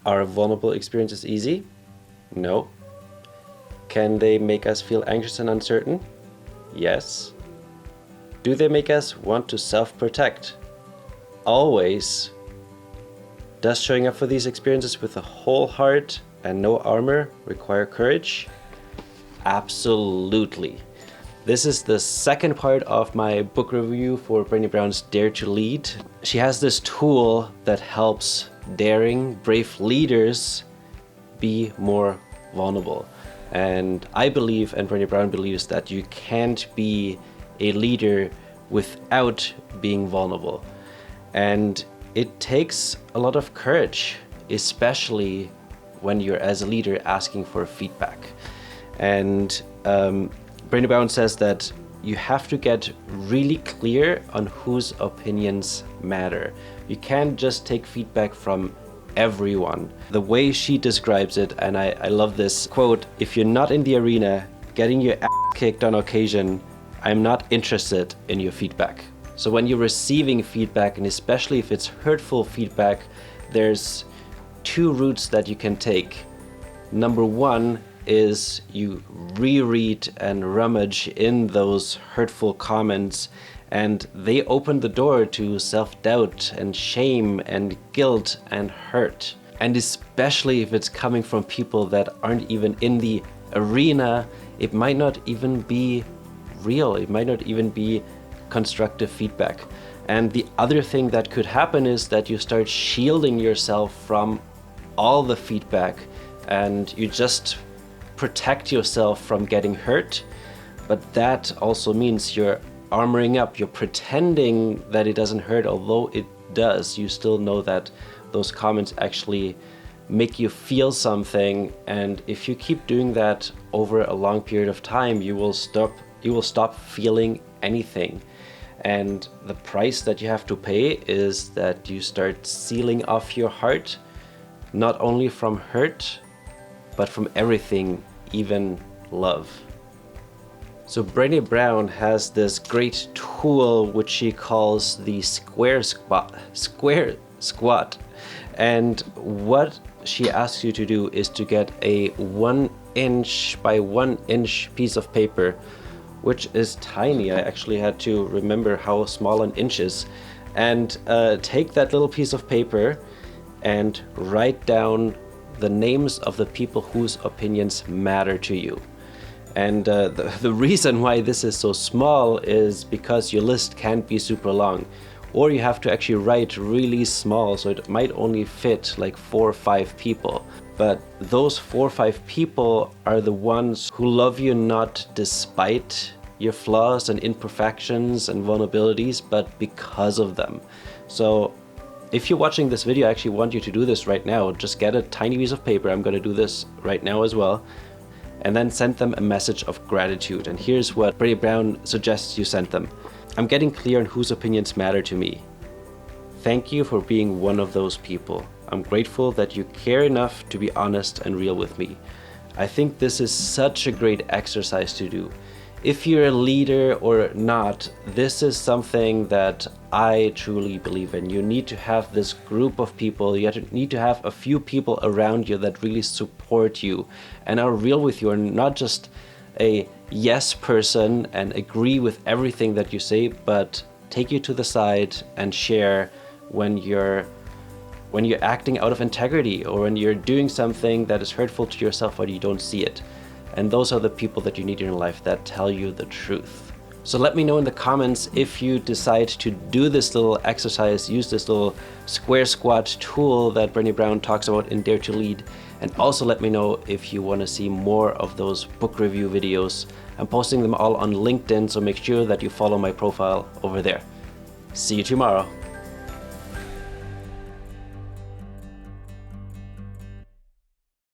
Are vulnerable experiences easy? No. Can they make us feel anxious and uncertain? Yes. Do they make us want to self-protect? Always. Does showing up for these experiences with a whole heart and no armor require courage? Absolutely. This is the second part of my book review for Brené Brown's Dare to Lead. She has this tool that helps daring, brave leaders be more vulnerable. And I believe, and Brené Brown believes, that you can't be a leader without being vulnerable. And it takes a lot of courage, especially when you're as a leader asking for feedback. And Brené Brown says that you have to get really clear on whose opinions matter. You can't just take feedback from everyone. The way she describes it, and I love this quote, "If you're not in the arena, getting your ass kicked on occasion, I'm not interested in your feedback." So when you're receiving feedback, and especially if it's hurtful feedback, there's two routes that you can take. Number one is you reread and rummage in those hurtful comments, and they open the door to self-doubt and shame and guilt and hurt. And especially if it's coming from people that aren't even in the arena, it might not even be real. It might not even be constructive feedback. And the other thing that could happen is that you start shielding yourself from all the feedback, and you just protect yourself from getting hurt. But that also means you're armoring up, you're pretending that it doesn't hurt, although it does. You still know that those comments actually make you feel something, and if you keep doing that over a long period of time, you will stop feeling anything. And the price that you have to pay is that you start sealing off your heart, not only from hurt, but from everything, even love. So Brené Brown has this great tool which she calls the square squat. And what she asks you to do is to get a 1 inch by 1 inch piece of paper, which is tiny. I actually had to remember how small an inch is. And take that little piece of paper and write down the names of the people whose opinions matter to you. And the reason why this is so small is because your list can't be super long. Or you have to actually write really small, so it might only fit like 4 or 5 people. But those 4 or 5 people are the ones who love you not despite your flaws and imperfections and vulnerabilities, but because of them. So if you're watching this video, I actually want you to do this right now. Just get a tiny piece of paper. I'm going to do this right now as well. And then send them a message of gratitude. And here's what Brené Brown suggests you send them. "I'm getting clear on whose opinions matter to me. Thank you for being one of those people. I'm grateful that you care enough to be honest and real with me. I think this is such a great exercise to do. If you're a leader or not, this is something that I truly believe in. You need to have this group of people. You need to have a few people around you that really support you and are real with you, and not just a yes person and agree with everything that you say, but take you to the side and share when you're acting out of integrity, or when you're doing something that is hurtful to yourself or you don't see it. And those are the people that you need in your life that tell you the truth." So let me know in the comments if you decide to do this little exercise, use this little square squat tool that Brené Brown talks about in Dare to Lead. And also let me know if you want to see more of those book review videos. I'm posting them all on LinkedIn, so make sure that you follow my profile over there. See you tomorrow.